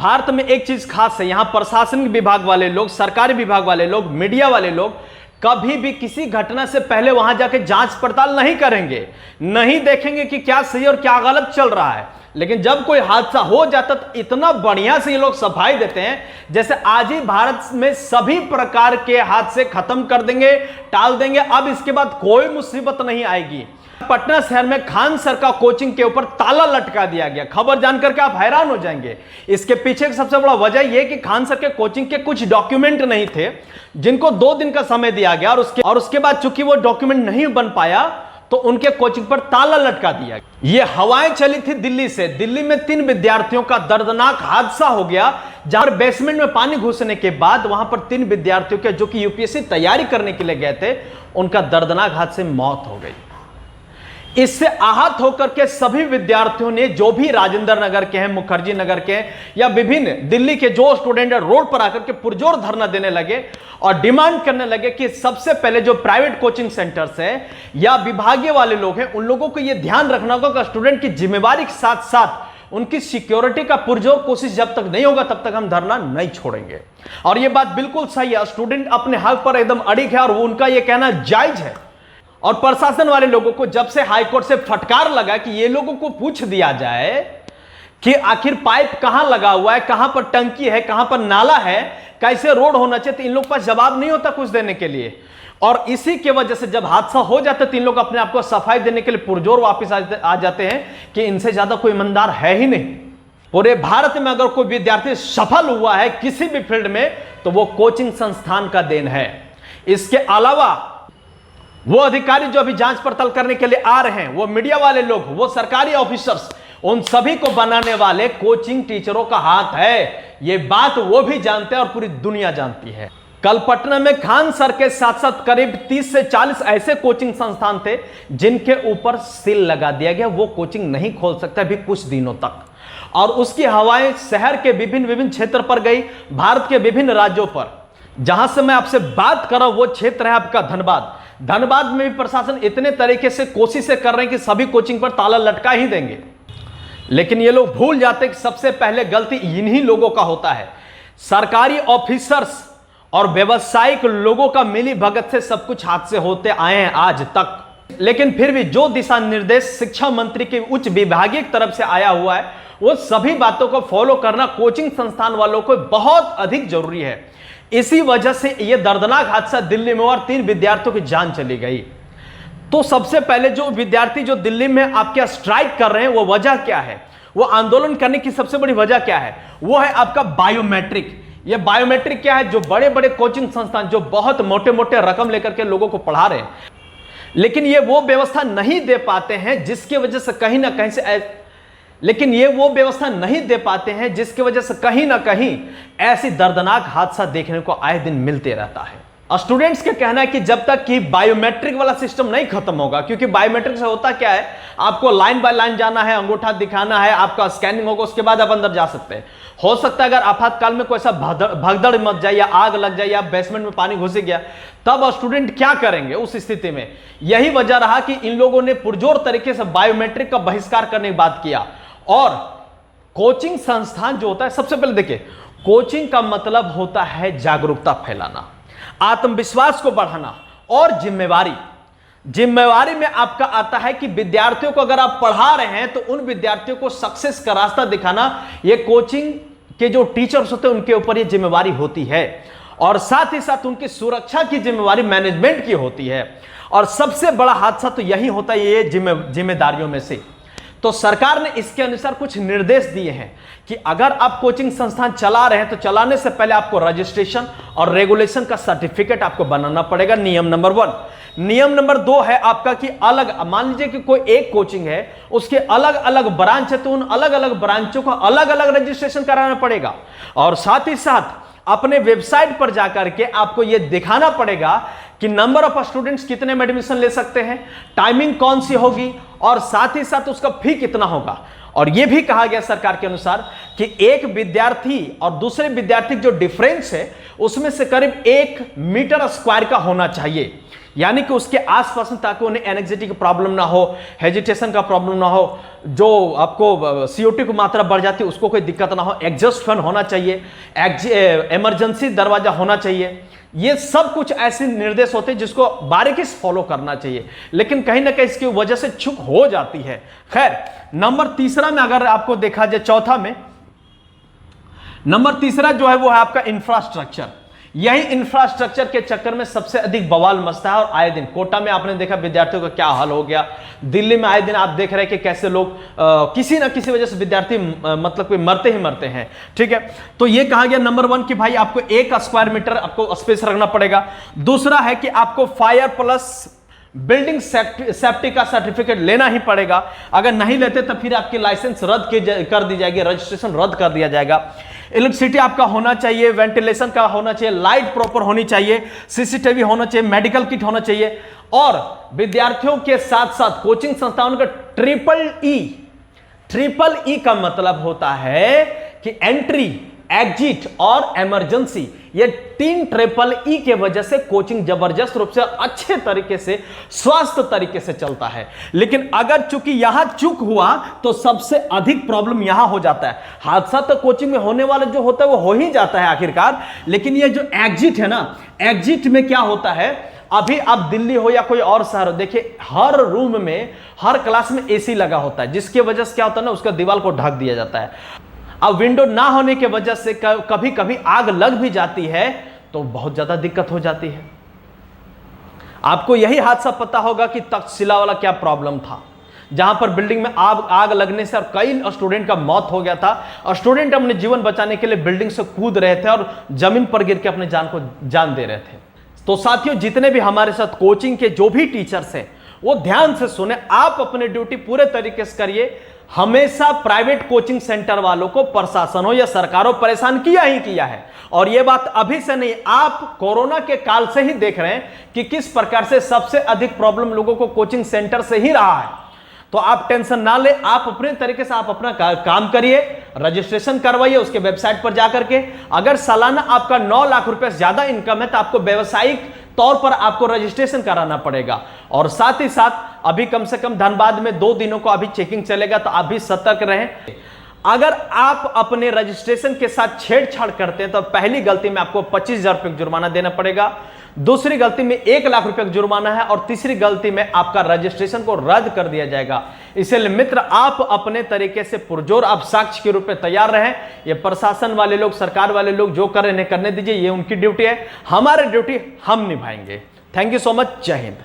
भारत में एक चीज खास है, यहां प्रशासनिक विभाग वाले लोग, सरकारी विभाग वाले लोग, मीडिया वाले लोग कभी भी किसी घटना से पहले वहां जाके जांच पड़ताल नहीं करेंगे, नहीं देखेंगे कि क्या सही और क्या गलत चल रहा है। लेकिन जब कोई हादसा हो जाता तो इतना बढ़िया से ये लोग सफाई देते हैं जैसे आज ही भारत में सभी प्रकार के हादसे खत्म कर देंगे, टाल देंगे, अब इसके बाद कोई मुसीबत नहीं आएगी। पटना शहर में खान सर का कोचिंग के ऊपर ताला लटका दिया गया। खबर जानकर के आप हैरान हो जाएंगे। इसके पीछे सबसे बड़ा वजह यह कि खान सर के कोचिंग के कुछ डॉक्यूमेंट नहीं थे, जिनको 2 दिन का समय दिया गया और उसके बाद चूंकि वो डॉक्यूमेंट नहीं बन पाया तो उनके कोचिंग पर ताला लटका दिया। ये हवाएं चली थी दिल्ली से। दिल्ली में 3 विद्यार्थियों का दर्दनाक हादसा हो गया, जहां बेसमेंट में पानी घुसने के बाद वहां पर 3 विद्यार्थियों के जो कि यूपीएससी तैयारी करने के लिए गए थे, उनका दर्दनाक हादसे में मौत हो गई। इससे आहत होकर के सभी विद्यार्थियों ने, जो भी राजेंद्र नगर के हैं, मुखर्जी नगर के हैं या विभिन्न दिल्ली के जो स्टूडेंट रोड पर आकर के पुरजोर धरना देने लगे और डिमांड करने लगे कि सबसे पहले जो प्राइवेट कोचिंग सेंटर्स है या विभागीय वाले लोग हैं, उन लोगों को यह ध्यान रखना होगा कि स्टूडेंट की जिम्मेवारी के साथ साथ उनकी सिक्योरिटी का पुरजोर कोशिश जब तक नहीं होगा तब तक हम धरना नहीं छोड़ेंगे। और यह बात बिल्कुल सही है, स्टूडेंट अपने हक पर एकदम अड़िग है और उनका यह कहना जायज है। और प्रशासन वाले लोगों को जब से हाईकोर्ट से फटकार लगा कि ये लोगों को पूछ दिया जाए कि आखिर पाइप कहां लगा हुआ है, कहां पर टंकी है, कहां पर नाला है, कैसे रोड होना चाहिए, तो इन लोगों के पास जवाब नहीं होता कुछ देने के लिए। और इसी के वजह से जब हादसा हो जाता है तो इन लोग अपने आप को सफाई देने के लिए पुरजोर वापस आ जाते हैं कि इनसे ज्यादा कोई ईमानदार है ही नहीं। पूरे भारत में अगर कोई विद्यार्थी सफल हुआ है किसी भी फील्ड में तो वो कोचिंग संस्थान का देन है। इसके अलावा वो अधिकारी जो अभी जांच पड़ताल करने के लिए आ रहे हैं, वो मीडिया वाले लोग, वो सरकारी ऑफिसर्स, उन सभी को बनाने वाले कोचिंग टीचरों का हाथ है। ये बात वो भी जानते हैं और पूरी दुनिया जानती है। कल पटना में खान सर के साथ साथ करीब 30 से 40 ऐसे कोचिंग संस्थान थे जिनके ऊपर सील लगा दिया गया, वो कोचिंग नहीं खोल सकते अभी कुछ दिनों तक। और उसकी हवाएं शहर के विभिन्न क्षेत्र पर गई, भारत के विभिन्न राज्यों पर। जहां से मैं आपसे बात कर रहा हूं वो क्षेत्र है आपका धनबाद। धनबाद में भी प्रशासन इतने तरीके से कोशिशें कर रहे हैं कि सभी कोचिंग पर ताला लटका ही देंगे, लेकिन ये लोग भूल जाते हैं कि सबसे पहले गलती इन्हीं लोगों का होता है। सरकारी ऑफिसर्स और व्यवसायिक लोगों का मिली भगत से सब कुछ हाथ से होते आए हैं आज तक। लेकिन फिर भी जो दिशा निर्देश शिक्षा मंत्री के उच्च विभागीय तरफ से आया हुआ है, वो सभी बातों को फॉलो करना कोचिंग संस्थान वालों को बहुत अधिक जरूरी है। इसी वजह से यह दर्दनाक हादसा दिल्ली में और 3 विद्यार्थियों की जान चली गई। तो सबसे पहले जो विद्यार्थी जो दिल्ली में आपके स्ट्राइक कर रहे हैं, वो वजह क्या है, वो आंदोलन करने की सबसे बड़ी वजह क्या है, वो है आपका बायोमेट्रिक। ये बायोमेट्रिक क्या है, जो बड़े बड़े कोचिंग संस्थान जो बहुत मोटे मोटे रकम लेकर के लोगों को पढ़ा रहे हैं, लेकिन ये वो व्यवस्था नहीं दे पाते हैं जिसकी वजह से कहीं ना कहीं से जिसकी वजह से कहीं ना कहीं ऐसी दर्दनाक हादसा देखने को आए दिन मिलते रहता है। स्टूडेंट्स का कहना है कि जब तक कि बायोमेट्रिक वाला सिस्टम नहीं खत्म होगा, क्योंकि बायोमेट्रिक से होता क्या है, आपको लाइन बाय लाइन जाना है, अंगूठा दिखाना है, आपका स्कैनिंग होगा, उसके बाद आप अंदर जा सकते हैं। हो सकता है अगर आपातकाल में कोई ऐसा भगदड़ मच जाए या आग लग जाए या बेसमेंट में पानी घुस गया, तब स्टूडेंट क्या करेंगे उस स्थिति में। यही वजह रहा कि इन लोगों ने पुरजोर तरीके से बायोमेट्रिक का बहिष्कार करने की बात किया। और कोचिंग संस्थान जो होता है, सबसे पहले देखिए, कोचिंग का मतलब होता है जागरूकता फैलाना, आत्मविश्वास को बढ़ाना और जिम्मेवारी में आपका आता है कि विद्यार्थियों को अगर आप पढ़ा रहे हैं तो उन विद्यार्थियों को सक्सेस का रास्ता दिखाना, ये कोचिंग के जो टीचर्स होते हैं उनके ऊपर ये जिम्मेवारी होती है। और साथ ही साथ उनकी सुरक्षा की जिम्मेवारी मैनेजमेंट की होती है। और सबसे बड़ा हादसा तो यही होता है ये जिम्मेदारियों में से। तो सरकार ने इसके अनुसार कुछ निर्देश दिए हैं कि अगर आप कोचिंग संस्थान चला रहे हैं तो चलाने से पहले आपको रजिस्ट्रेशन और रेगुलेशन का सर्टिफिकेट आपको बनाना पड़ेगा, नियम नंबर 1। नियम नंबर 2 है आपका कि अलग, मान लीजिए कि कोई एक कोचिंग है, उसके अलग अलग ब्रांच है, तो उन अलग अलग ब्रांचों का अलग अलग रजिस्ट्रेशन कराना पड़ेगा। और साथ ही साथ अपने वेबसाइट पर जाकर के आपको यह दिखाना पड़ेगा कि नंबर ऑफ स्टूडेंट्स कितने में एडमिशन ले सकते हैं, टाइमिंग कौन सी होगी, और साथ ही साथ उसका फी कितना होगा। और यह भी कहा गया सरकार के अनुसार कि एक विद्यार्थी और दूसरे विद्यार्थी जो डिफरेंस है उसमें से करीब 1 मीटर स्क्वायर का होना चाहिए। यानी कि उसके आसपास में, ताकि उन्हें एंग्जाइटी की प्रॉब्लम ना हो, हेजिटेशन का प्रॉब्लम ना हो, जो आपको CO2 की मात्रा बढ़ जाती है उसको कोई दिक्कत ना हो, एग्जॉस्ट फैन होना चाहिए, इमरजेंसी दरवाजा होना चाहिए। ये सब कुछ ऐसे निर्देश होते हैं जिसको बारीकी से फॉलो करना चाहिए, लेकिन कहीं ना कहीं इसकी वजह से चूक हो जाती है। खैर, नंबर तीसरा में अगर आपको देखा जाए, चौथा में नंबर तीसरा जो है वो है आपका इंफ्रास्ट्रक्चर। यही इंफ्रास्ट्रक्चर के चक्कर में सबसे अधिक बवाल मचता है, और आए दिन कोटा में आपने देखा विद्यार्थियों का क्या हाल हो गया, दिल्ली में आए दिन आप देख रहे हैं कि कैसे लोग किसी ना किसी वजह से विद्यार्थी मतलब कोई मरते ही मरते हैं। ठीक है, तो ये कहा गया नंबर 1 कि भाई आपको 1 स्क्वायर मीटर आपको स्पेस रखना पड़ेगा। दूसरा है कि आपको फायर प्लस बिल्डिंग सेफ्टी का सर्टिफिकेट लेना ही पड़ेगा। अगर नहीं लेते तो फिर आपकी लाइसेंस रद्द कर दी जाएगी, रजिस्ट्रेशन रद्द कर दिया जाएगा। इलेक्ट्रिसिटी आपका होना चाहिए, वेंटिलेशन का होना चाहिए, लाइट प्रॉपर होनी चाहिए, CCTV होना चाहिए, मेडिकल किट होना चाहिए, और विद्यार्थियों के साथ साथ कोचिंग संस्थानों का ट्रिपल ई का मतलब होता है कि एंट्री, एग्जिट और इमरजेंसी। ये 3 ट्रिपल ई के वजह से कोचिंग जबरदस्त रूप से अच्छे तरीके से, स्वस्थ तरीके से चलता है। लेकिन अगर चूंकि यहां चूक हुआ तो सबसे अधिक प्रॉब्लम यहां हो जाता है। हादसा तो कोचिंग में होने वाला जो होता है वो हो ही जाता है आखिरकार, लेकिन ये जो एग्जिट है ना, एग्जिट में क्या होता है, अभी आप दिल्ली हो या कोई और शहर हो, देखिए हर रूम में, हर क्लास में AC लगा होता है, जिसकी वजह से क्या होता है ना, उसका दीवार को ढक दिया जाता है। अब विंडो ना होने की वजह से कभी कभी आग लग भी जाती है तो बहुत ज्यादा दिक्कत हो जाती है। आपको यही हादसा पता होगा कि तक्षशिला वाला क्या प्रॉब्लम था, जहां पर बिल्डिंग में आग लगने से और कई स्टूडेंट का मौत हो गया था, और स्टूडेंट अपने जीवन बचाने के लिए बिल्डिंग से कूद रहे थे और जमीन पर गिर के अपने जान दे रहे थे। तो साथियों, जितने भी हमारे साथ कोचिंग के जो भी टीचर्स हैं वो ध्यान से सुने, आप अपने ड्यूटी पूरे तरीके से करिए। हमेशा प्राइवेट कोचिंग सेंटर वालों को प्रशासन हो या सरकार हो परेशान किया ही किया है, और यह बात अभी से नहीं, आप कोरोना के काल से ही देख रहे हैं कि किस प्रकार से सबसे अधिक प्रॉब्लम लोगों को कोचिंग सेंटर से ही रहा है। तो आप टेंशन ना ले, आप अपने तरीके से आप अपना काम करिए, रजिस्ट्रेशन करवाइए उसके वेबसाइट पर जाकर के। अगर सालाना आपका 9 लाख रुपए से ज्यादा इनकम है तो आपको व्यावसायिक तौर पर आपको रजिस्ट्रेशन कराना पड़ेगा, और साथ ही साथ अभी कम से कम धनबाद में 2 दिनों को अभी चेकिंग चलेगा, तो आप भी सतर्क रहें। अगर आप अपने रजिस्ट्रेशन के साथ छेड़छाड़ करते हैं तो पहली गलती में आपको 25,000 रुपये जुर्माना देना पड़ेगा, दूसरी गलती में 1 लाख रुपए का जुर्माना है, और तीसरी गलती में आपका रजिस्ट्रेशन को रद्द कर दिया जाएगा। इसलिए मित्र, आप अपने तरीके से पुरजोर आप साक्ष्य के रूप में तैयार रहें। ये प्रशासन वाले लोग, सरकार वाले लोग जो कर रहे हैं करने दीजिए, ये उनकी ड्यूटी है, हमारी ड्यूटी हम निभाएंगे। थैंक यू सो मच, जय हिंद।